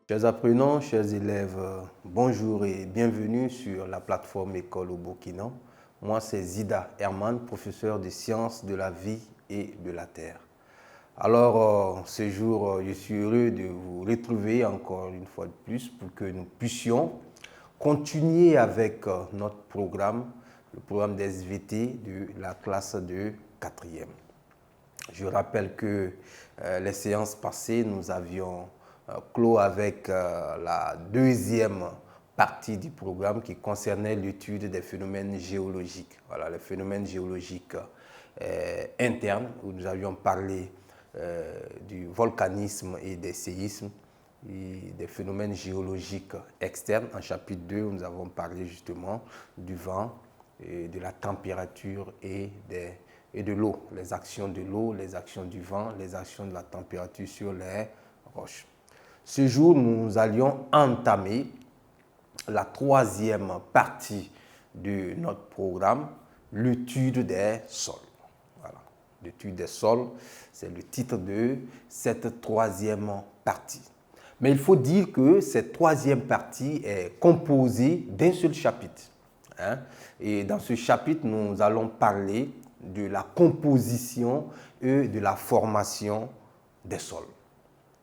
Chers apprenants, chers élèves, bonjour et bienvenue sur la plateforme École au Burkina. Moi, c'est Zida Herman, professeur de sciences de la vie et de la terre. Alors, ce jour, je suis heureux de vous retrouver encore une fois de plus pour que nous puissions continuer avec notre programme, le programme des SVT de la classe de 4e. Je rappelle que les séances passées, nous avions clos avec la deuxième partie du programme qui concernait l'étude des phénomènes géologiques. Voilà, les phénomènes géologiques internes, où nous avions parlé du volcanisme et des séismes, et des phénomènes géologiques externes. En chapitre 2, nous avons parlé justement du vent, et de la température et de l'eau, les actions de l'eau, les actions du vent, les actions de la température sur les roches. Ce jour, nous allions entamer la troisième partie de notre programme, l'étude des sols. Voilà. L'étude des sols, c'est le titre de cette troisième partie. Mais il faut dire que cette troisième partie est composée d'un seul chapitre. Et dans ce chapitre, nous allons parler de la composition et de la formation des sols.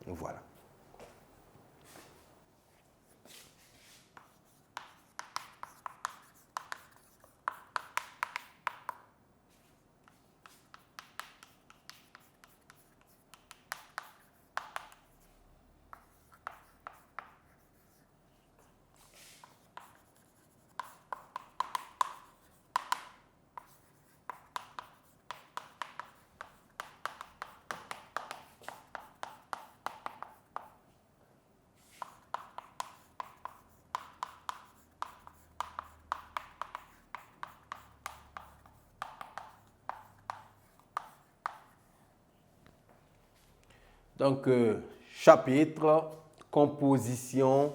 Voilà. Donc, chapitre, composition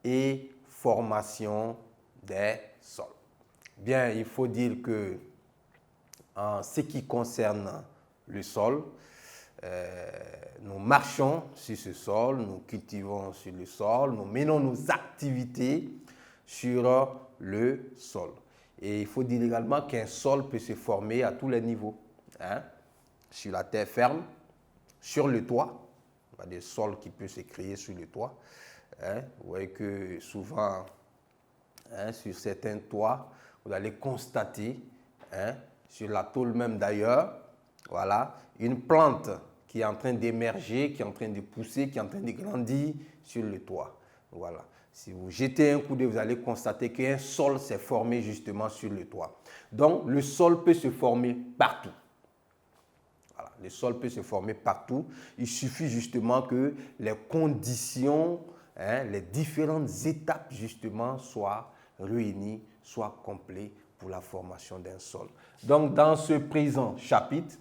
et formation des sols. Bien, il faut dire que en ce qui concerne le sol, nous marchons sur ce sol, nous cultivons sur le sol, nous menons nos activités sur le sol. Et il faut dire également qu'un sol peut se former à tous les niveaux, sur la terre ferme, sur le toit. Il y a des sols qui peuvent se créer sur le toit. Vous voyez que souvent, sur certains toits, vous allez constater, sur la tôle même d'ailleurs, voilà, une plante qui est en train d'émerger, qui est en train de pousser, qui est en train de grandir sur le toit. Voilà. Si vous jetez un coup d'œil, vous allez constater qu'un sol s'est formé justement sur le toit. Donc, le sol peut se former partout. Voilà. Le sol peut se former partout. Il suffit justement que les conditions, les différentes étapes justement soient réunies, soient complètes pour la formation d'un sol. Donc, dans ce présent chapitre,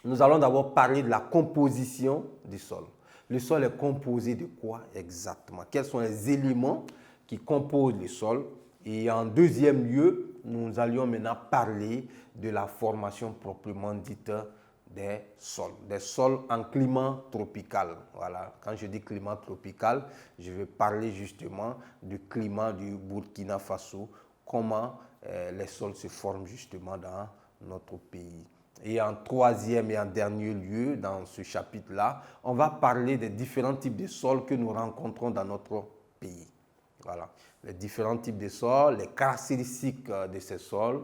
nous allons d'abord parler de la composition du sol. Le sol est composé de quoi exactement? Quels sont les éléments qui composent le sol? Et en deuxième lieu, nous allions maintenant parler de la formation proprement dite des sols en climat tropical. Voilà. Quand je dis climat tropical, je vais parler justement du climat du Burkina Faso, comment les sols se forment justement dans notre pays. Et en troisième et en dernier lieu, dans ce chapitre-là, on va parler des différents types de sols que nous rencontrons dans notre pays. Voilà, les différents types de sols, les caractéristiques de ces sols,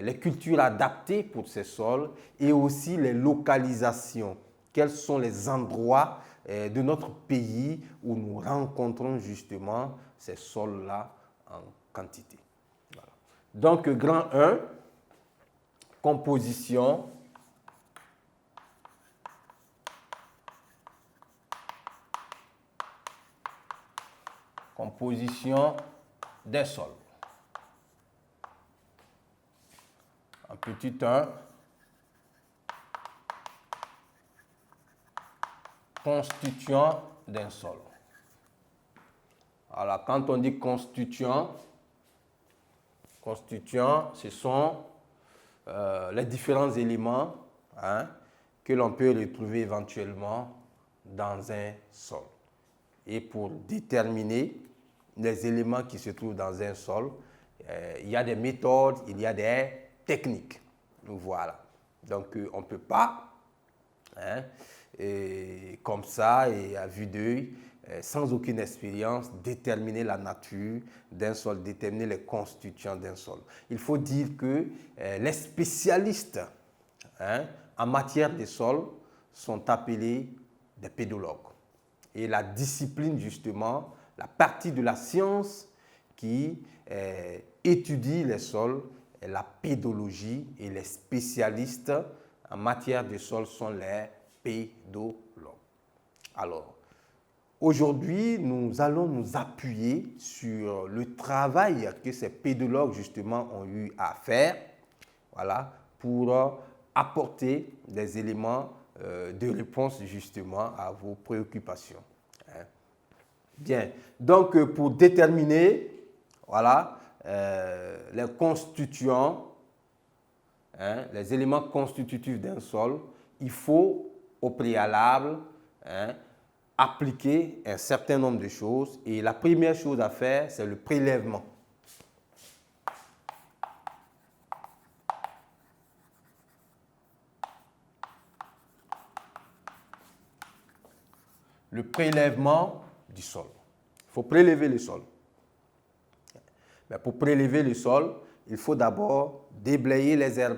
les cultures adaptées pour ces sols et aussi les localisations. Quels sont les endroits de notre pays où nous rencontrons justement ces sols-là en quantité. Voilà. Donc, grand 1, composition, des sols. En petit 1, constituant d'un sol. Alors, quand on dit constituant, ce sont les différents éléments que l'on peut retrouver éventuellement dans un sol. Et pour déterminer les éléments qui se trouvent dans un sol, il y a des méthodes, il y a des techniques. Voilà. Donc, on ne peut pas, hein, comme ça, et à vue d'œil, sans aucune expérience, déterminer la nature d'un sol, déterminer les constituants d'un sol. Il faut dire que les spécialistes, hein, en matière de sol sont appelés des pédologues. Et la discipline, justement, la partie de la science qui étudie les sols est la pédologie, et les spécialistes en matière de sol sont les pédologues. Alors, aujourd'hui, nous allons nous appuyer sur le travail que ces pédologues, justement, ont eu à faire, voilà, pour apporter des éléments de réponse, justement, à vos préoccupations. Hein. Bien, donc pour déterminer, voilà, les constituants, hein, les éléments constitutifs d'un sol, il faut au préalable, hein, appliquer un certain nombre de choses. Et la première chose à faire, c'est le prélèvement. Le prélèvement du sol. Il faut prélever le sol. Mais pour prélever le sol, il faut d'abord déblayer les herbes.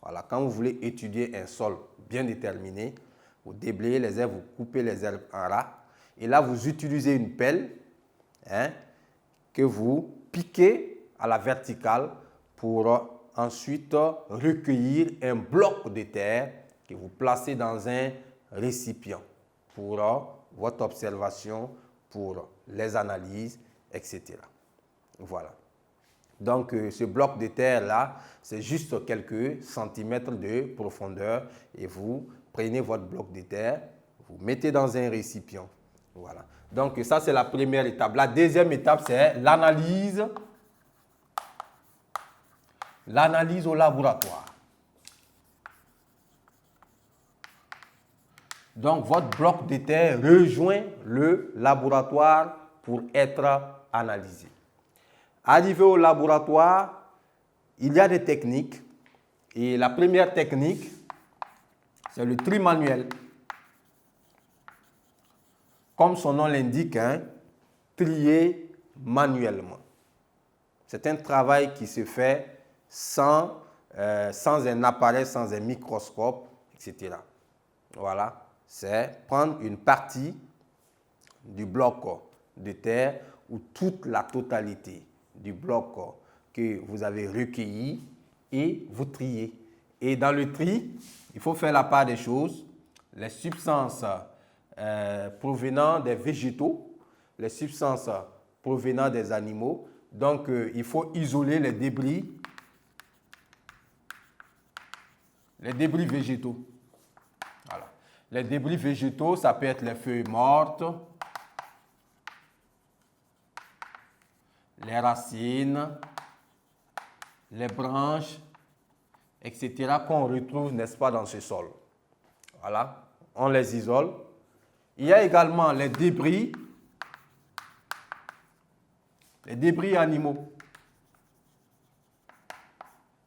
Voilà, quand vous voulez étudier un sol bien déterminé, vous déblayez les herbes, vous coupez les herbes en ras. Et là, vous utilisez une pelle, hein, que vous piquez à la verticale pour ensuite recueillir un bloc de terre que vous placez dans un récipient pour votre observation, pour les analyses, etc. Voilà. Donc, ce bloc de terre-là, c'est juste quelques centimètres de profondeur et vous prenez votre bloc de terre, vous mettez dans un récipient. Voilà. Donc, ça, c'est la première étape. La deuxième étape, c'est l'analyse. L'analyse au laboratoire. Donc, votre bloc de terre rejoint le laboratoire pour être analysé. Arrivé au laboratoire, il y a des techniques. Et la première technique, c'est le tri manuel. Comme son nom l'indique, hein, trier manuellement. C'est un travail qui se fait sans un appareil, sans un microscope, etc. Voilà. C'est prendre une partie du bloc de terre ou toute la totalité du bloc que vous avez recueilli et vous triez. Et dans le tri, il faut faire la part des choses. Les substances provenant des végétaux, les substances provenant des animaux. Donc, il faut isoler les débris végétaux. Voilà. Les débris végétaux, ça peut être les feuilles mortes, les racines, les branches, etc. qu'on retrouve, n'est-ce pas, dans ce sol. Voilà, on les isole. Il y a également les débris animaux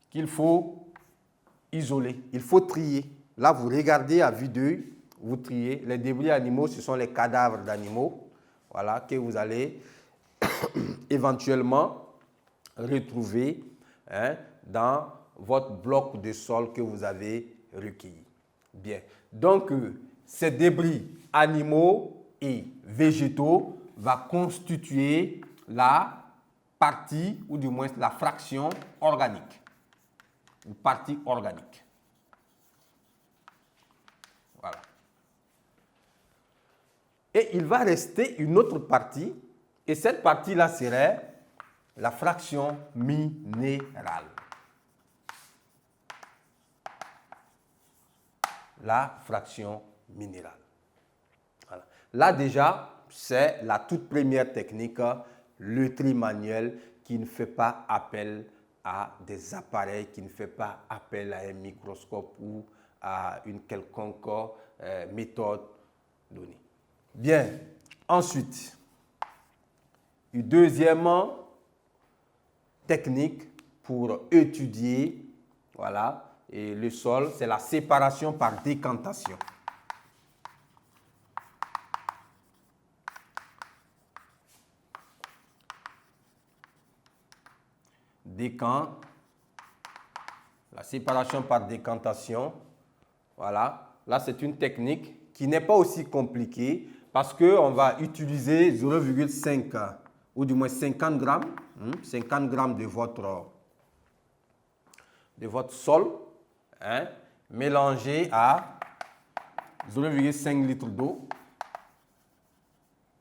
qu'il faut isoler, il faut trier. Là, vous regardez à vue d'œil, vous triez. Les débris animaux, ce sont les cadavres d'animaux, voilà, que vous allez éventuellement retrouver, hein, dans votre bloc de sol que vous avez recueilli. Bien. Donc, ces débris animaux et végétaux vont constituer la partie, ou du moins la fraction organique, ou partie organique. Voilà. Et il va rester une autre partie, et cette partie-là serait la fraction minérale. La fraction minérale. Voilà. Là déjà, c'est la toute première technique, le tri manuel, qui ne fait pas appel à des appareils, qui ne fait pas appel à un microscope ou à une quelconque méthode donnée. Bien, Ensuite, une deuxième technique pour étudier, voilà, et le sol, c'est la séparation par décantation. La séparation par décantation, voilà. Là, c'est une technique qui n'est pas aussi compliquée parce qu'on va utiliser 0,5 ou du moins 50 grammes, 50 grammes de votre sol, mélangé à 0,5 litres d'eau.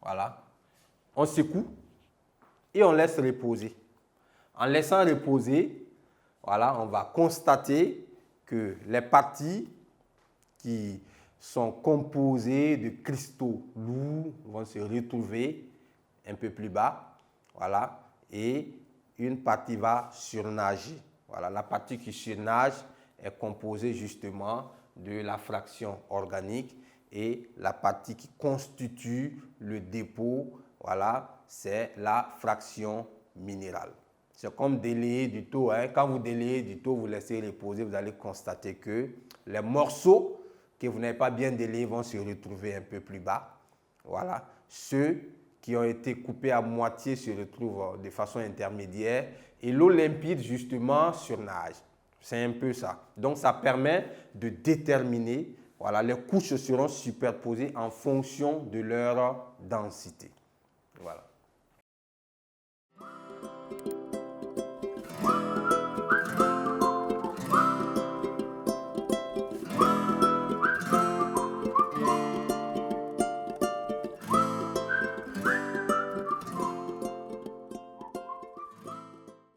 Voilà. On secoue et on laisse reposer. En laissant reposer, voilà, on va constater que les parties qui sont composées de cristaux lourds vont se retrouver un peu plus bas, voilà, et une partie va surnager. Voilà, la partie qui surnage est composée justement de la fraction organique et la partie qui constitue le dépôt, voilà, c'est la fraction minérale. C'est comme délayer du taux. Quand vous délayez du taux, vous laissez reposer, vous allez constater que les morceaux que vous n'avez pas bien délayés vont se retrouver un peu plus bas. Voilà. Ceux qui ont été coupés à moitié se retrouvent de façon intermédiaire et l'eau limpide, justement, surnage. C'est un peu ça. Donc, ça permet de déterminer, voilà, les couches seront superposées en fonction de leur densité. Voilà.